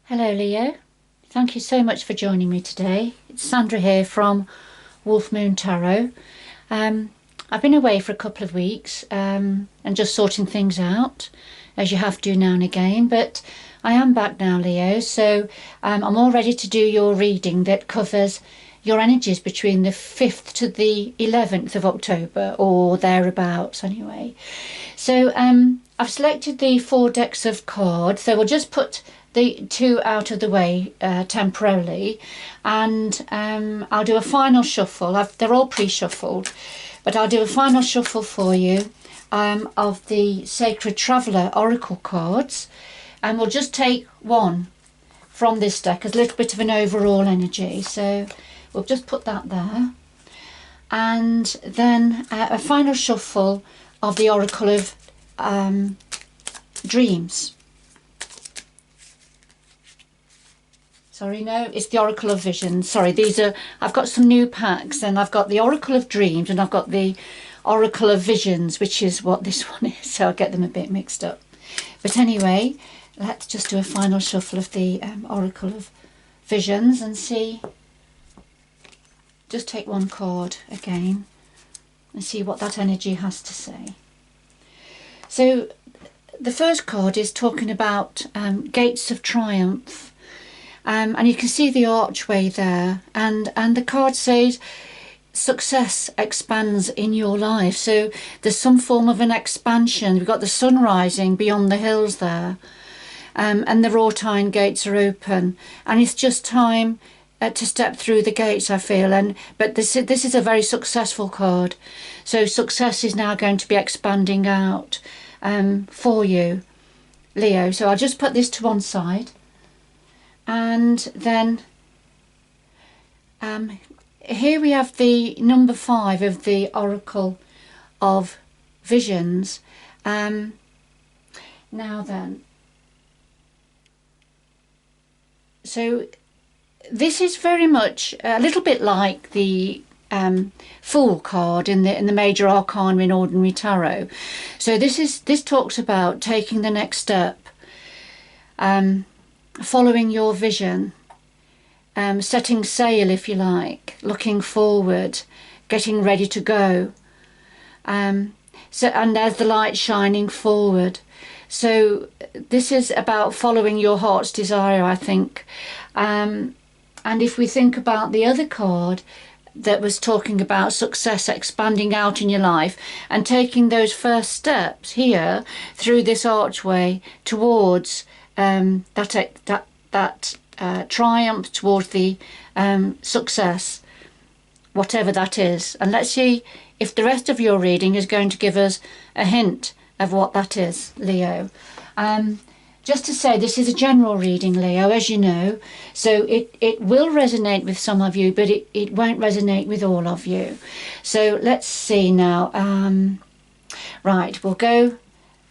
Hello Leo, thank you so much for joining me today. It's Sandra here from Wolf Moon Tarot. I've been away for a couple of weeks and just sorting things out, as you have to do now and again, but I am back now, Leo, so I'm all ready to do your reading that covers your energies between the 5th to the 11th of October, or thereabouts anyway. So I've selected the 4 decks of cards, so we'll just put the 2 out of the way temporarily, and I'll do a final shuffle. They're all pre-shuffled, but I'll do a final shuffle for you of the Sacred Traveller Oracle cards, and we'll just take one from this deck as a little bit of an overall energy. So we'll just put that there, and then a final shuffle of the Oracle of Dreams. Sorry, no, it's the Oracle of Visions. Sorry, I've got some new packs, and I've got the Oracle of Dreams and I've got the Oracle of Visions, which is what this one is, so I get them a bit mixed up. But anyway, let's just do a final shuffle of the Oracle of Visions and see. Just take one card again and see what that energy has to say. So the first card is talking about gates of triumph. And you can see the archway there, and the card says success expands in your life. So there's some form of an expansion. We've got the sun rising beyond the hills there, and the Rortine gates are open, and it's just time to step through the gates, I feel. But this is a very successful card, so success is now going to be expanding out for you, Leo. So I'll just put this to one side. And then here we have the number 5 of the Oracle of Visions. Now then, so this is very much a little bit like the Fool card in the Major Arcana in Ordinary Tarot. So this talks about taking the next step, following your vision, setting sail, if you like, looking forward, getting ready to go, and there's the light shining forward. So this is about following your heart's desire, I think. And if we think about the other card that was talking about success expanding out in your life and taking those first steps here through this archway towards that triumph, towards the success, whatever that is. And let's see if the rest of your reading is going to give us a hint of what that is, Leo. Just to say, this is a general reading, Leo, as you know, so it will resonate with some of you, but it won't resonate with all of you. So let's see now. Right, we'll go.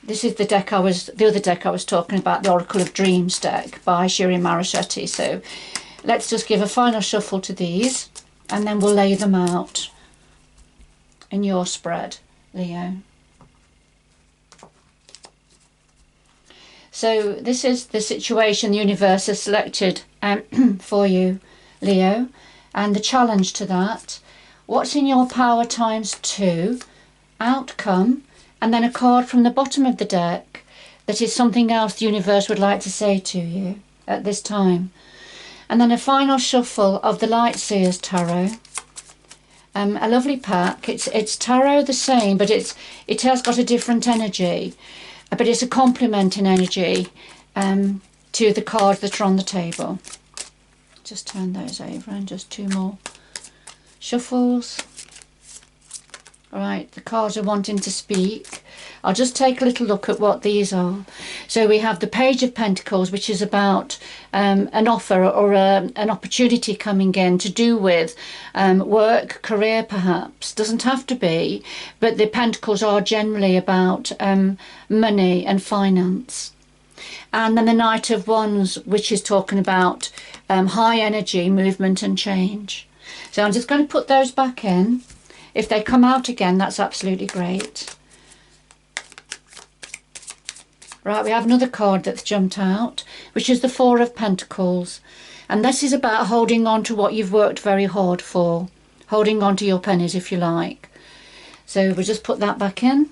This is the other deck I was talking about, the Oracle of Dreams deck by Shiri Maraschetti. So let's just give a final shuffle to these, and then we'll lay them out in your spread, Leo. So this is the situation the universe has selected for you, Leo, and the challenge to that. What's in your power ×2, outcome, and then a card from the bottom of the deck that is something else the universe would like to say to you at this time. And then a final shuffle of the Light Seers Tarot. A lovely pack. It's tarot the same, but it has got a different energy. But it's a complementing energy to the cards that are on the table. Just turn those over and just 2 more shuffles. Right, the cards are wanting to speak. I'll just take a little look at what these are. So we have the Page of Pentacles, which is about an offer or an opportunity coming in to do with work, career perhaps. Doesn't have to be, but the Pentacles are generally about money and finance. And then the Knight of Wands, which is talking about high energy, movement and change. So I'm just going to put those back in. If they come out again, that's absolutely great. Right, we have another card that's jumped out, which is the Four of Pentacles. And this is about holding on to what you've worked very hard for. Holding on to your pennies, if you like. So we'll just put that back in.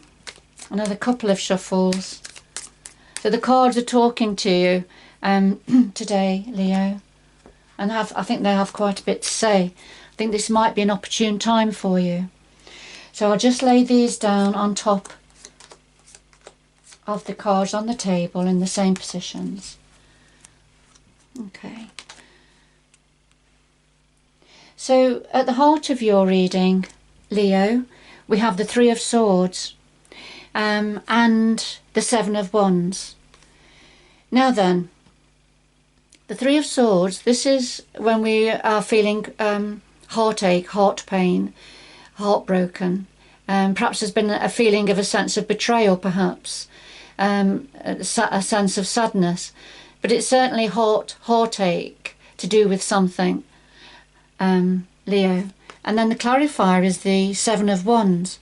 Another couple of shuffles. So the cards are talking to you today, Leo. And I think they have quite a bit to say. I think this might be an opportune time for you. So I'll just lay these down on top of the cards on the table in the same positions. Okay. So at the heart of your reading, Leo, we have the Three of Swords and the Seven of Wands. Now then, the Three of Swords, this is when we are feeling heartache, heart pain, heartbroken. Perhaps there's been a feeling of a sense of betrayal, perhaps, a sense of sadness. But it's certainly heartache to do with something, Leo. And then the clarifier is the Seven of Wands.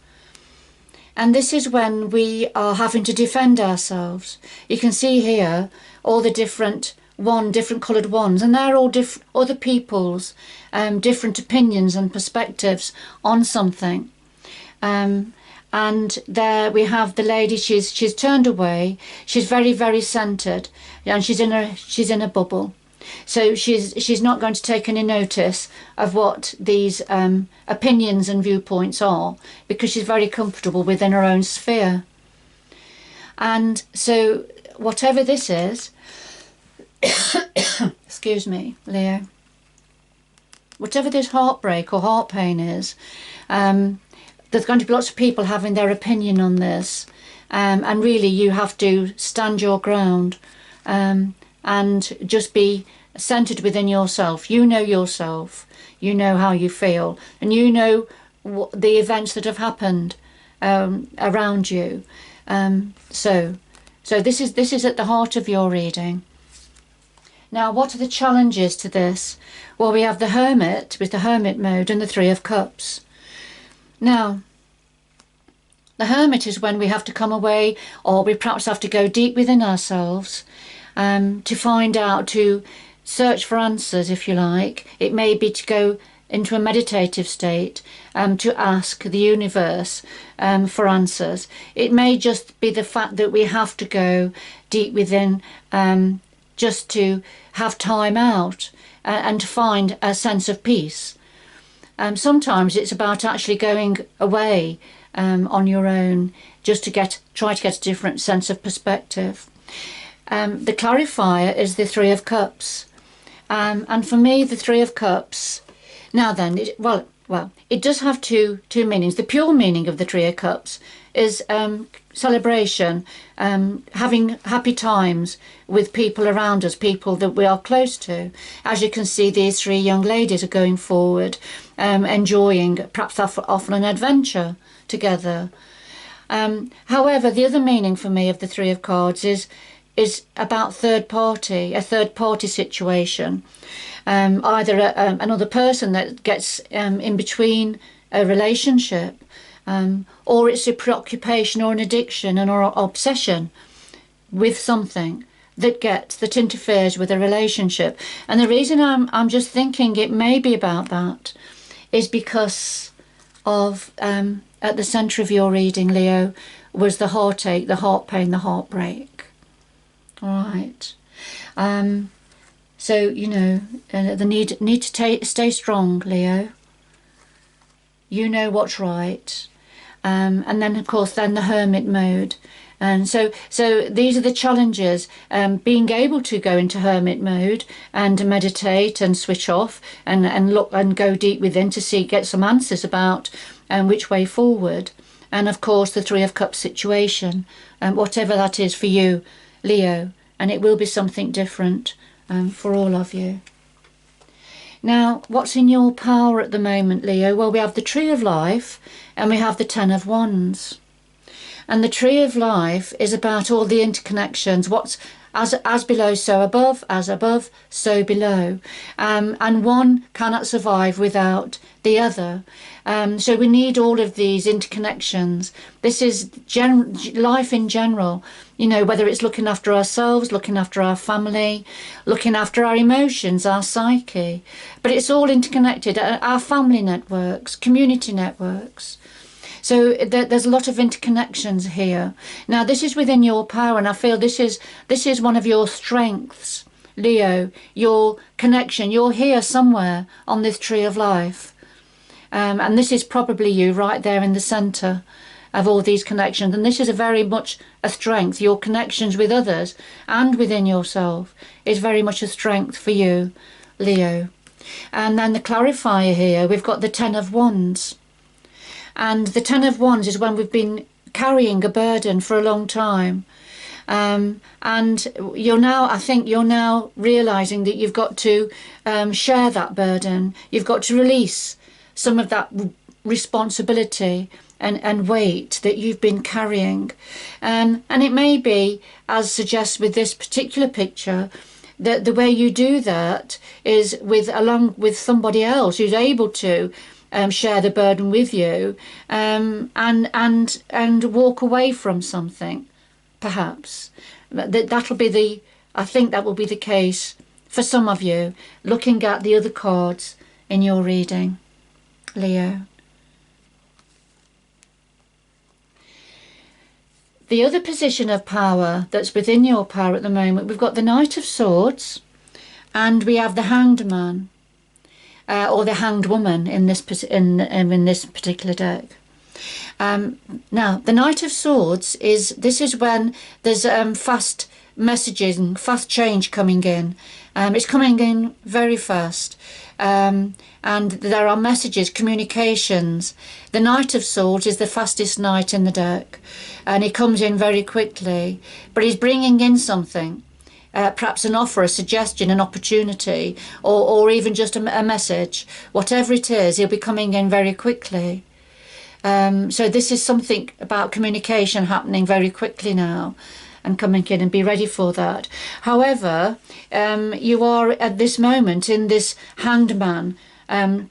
And this is when we are having to defend ourselves. You can see here all the different coloured wands, and they're all other people's different opinions and perspectives on something. And there we have the lady. She's turned away. She's very, very centered, and she's in a bubble. So she's not going to take any notice of what these opinions and viewpoints are, because she's very comfortable within her own sphere. And so whatever this is, excuse me, Leo, whatever this heartbreak or heart pain is, there's going to be lots of people having their opinion on this, and really you have to stand your ground and just be centered within yourself. You know yourself, you know how you feel, and you know the events that have happened around you. So this is at the heart of your reading. Now, what are the challenges to this? Well, we have the Hermit with the Hermit mode and the Three of Cups. Now, the Hermit is when we have to come away, or we perhaps have to go deep within ourselves to find out, to search for answers, if you like. It may be to go into a meditative state, to ask the universe for answers. It may just be the fact that we have to go deep within just to have time out and to find a sense of peace. Sometimes it's about actually going away on your own, just to try to get a different sense of perspective. The clarifier is the Three of Cups, and for me the Three of Cups. Now then, it does have two meanings. The pure meaning of the Three of Cups is celebration, having happy times with people around us, people that we are close to. As you can see, these three young ladies are going forward, enjoying perhaps often an adventure together. However, the other meaning for me of the Three of Cards is about a third party situation. Either another person that gets in between a relationship, or it's a preoccupation or an addiction or an obsession with something that interferes with a relationship. And the reason I'm just thinking it may be about that is because of at the centre of your reading, Leo, was the heartache, the heart pain, the heartbreak. All right. So, you know, the need to stay strong, Leo. You know what's right. And then, of course, then the Hermit mode. And so these are the challenges, being able to go into Hermit mode and meditate and switch off and look and go deep within to get some answers about which way forward. And, of course, the Three of Cups situation, whatever that is for you, Leo. And it will be something different for all of you. Now, what's in your power at the moment, Leo? Well, we have the Tree of Life and we have the Ten of Wands. And the Tree of Life is about all the interconnections, what's as below, so above, as above, so below. And one cannot survive without the other. So we need all of these interconnections. This is life in general, you know, whether it's looking after ourselves, looking after our family, looking after our emotions, our psyche. But it's all interconnected. Our family networks, community networks. So there's a lot of interconnections here. Now, this is within your power, and I feel this is one of your strengths, Leo, your connection. You're here somewhere on this tree of life. And this is probably you right there in the centre of all these connections. And this is a very much a strength. Your connections with others and within yourself is very much a strength for you, Leo. And then the clarifier here, we've got the Ten of Wands. And the Ten of Wands is when we've been carrying a burden for a long time. And I think you're now realising that you've got to share that burden. You've got to release some of that responsibility and weight that you've been carrying. And it may be, as suggests with this particular picture, that the way you do that is along with somebody else who's able to share the burden with you, and walk away from something, perhaps. I think that will be the case for some of you, looking at the other cards in your reading, Leo. The other position of power that's within your power at the moment, we've got the Knight of Swords, and we have the Hanged Man. Or the Hanged Woman in this particular deck. Now, the Knight of Swords is when there's fast messages and fast change coming in. It's coming in very fast, and there are messages, communications. The Knight of Swords is the fastest knight in the deck, and he comes in very quickly, but he's bringing in something. Perhaps an offer, a suggestion, an opportunity, or even just a message. Whatever it is, he'll be coming in very quickly. So this is something about communication happening very quickly now and coming in, and be ready for that. However, you are at this moment in this Hanged Man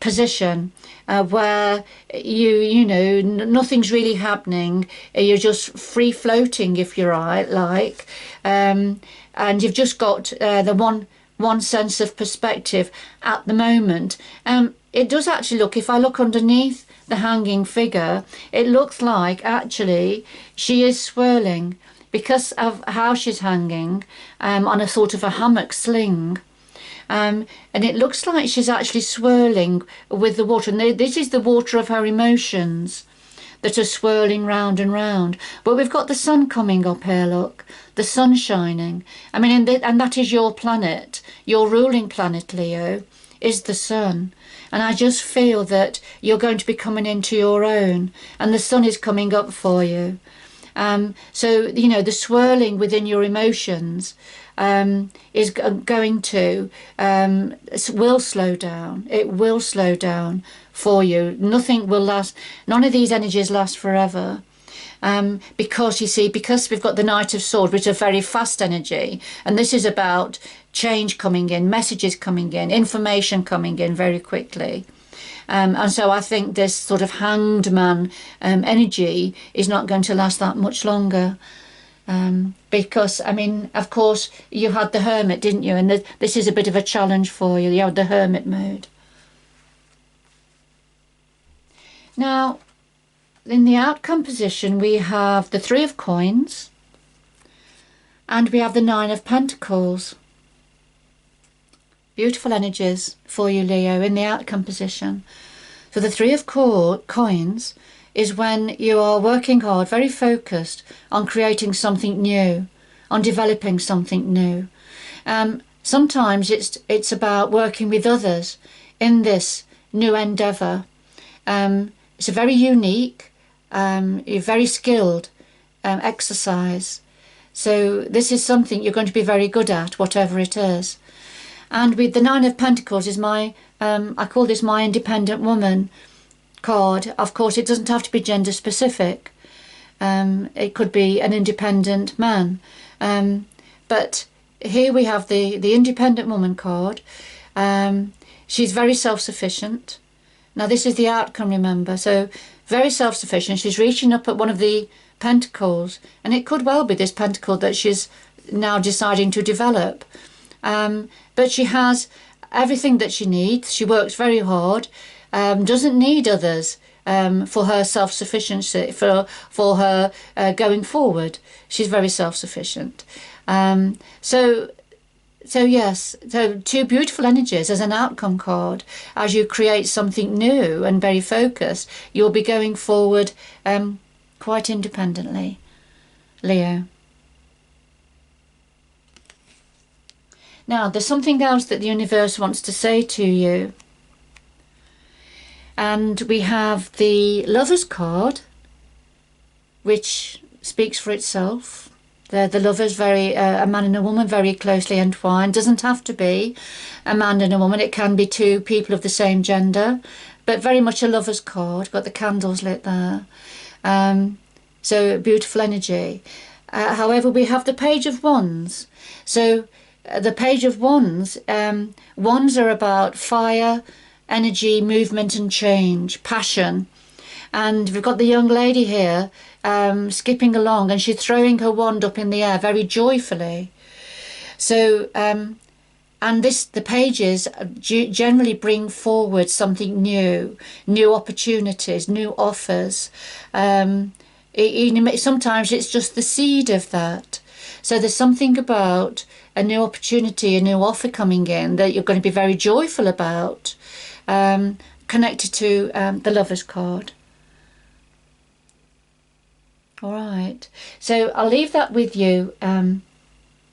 position where you know nothing's really happening. You're just free floating, if you're like. And you've just got the one sense of perspective at the moment. It does actually look, if I look underneath the hanging figure, it looks like actually she is swirling because of how she's hanging on a sort of a hammock sling. And it looks like she's actually swirling with the water. And this is the water of her emotions that are swirling round and round. But we've got the sun coming up here, look. The sun shining. I mean, and that is your planet. Your ruling planet, Leo, is the sun. And I just feel that you're going to be coming into your own. And the sun is coming up for you. So, you know, the swirling within your emotions is going to, will slow down. It will slow down for you. Nothing will last. None of these energies last forever. Because you see, because we've got the Knight of Swords, which is a very fast energy, and this is about change coming in, messages coming in, information coming in very quickly. And so I think this sort of Hanged Man energy is not going to last that much longer. Because, I mean, of course, you had the Hermit, didn't you? And this is a bit of a challenge for you. You had the Hermit mode. Now, in the outcome position, we have the Three of Coins and we have the Nine of Pentacles. Beautiful energies for you, Leo, in the outcome position. So the Three of Coins is when you are working hard, very focused on creating something new, on developing something new. Sometimes it's about working with others in this new endeavour. It's a very unique, very skilled exercise. So this is something you're going to be very good at, whatever it is. And with the Nine of Pentacles is my, I call this my independent woman card. Of course, it doesn't have to be gender specific. It could be an independent man. But here we have the independent woman card. She's very self-sufficient. Now this is the outcome, remember. So very self-sufficient. She's reaching up at one of the pentacles, and it could well be this pentacle that she's now deciding to develop. But she has everything that she needs. She works very hard, doesn't need others for her self-sufficiency, for her going forward. She's very self-sufficient. So yes, so two beautiful energies as an outcome card. As you create something new and very focused, you'll be going forward quite independently, Leo. Now, there's something else that the universe wants to say to you. And we have the Lovers card, which speaks for itself. The lovers, very a man and a woman, very closely entwined. Doesn't have to be a man and a woman. It can be two people of the same gender, but very much a lover's card. Got the candles lit there. So beautiful energy. However, we have the Page of Wands. So the Page of Wands, wands are about fire, energy, movement and change, passion. And we've got the young lady here skipping along, and she's throwing her wand up in the air very joyfully. So and the pages generally bring forward something new opportunities, new offers. Sometimes it's just the seed of that. So there's something about a new opportunity, a new offer coming in that you're going to be very joyful about, connected to the Lovers card. All right, so I'll leave that with you,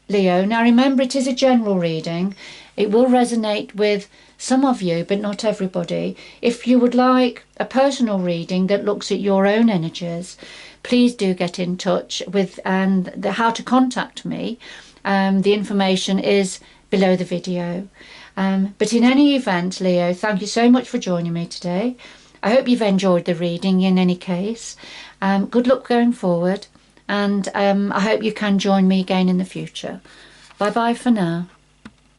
Leo. Now remember, it is a general reading. It will resonate with some of you, but not everybody. If you would like a personal reading that looks at your own energies, please do get in touch with how to contact me. The information is below the video. But in any event, Leo, thank you so much for joining me today. I hope you've enjoyed the reading in any case. Good luck going forward, and I hope you can join me again in the future. Bye bye for now.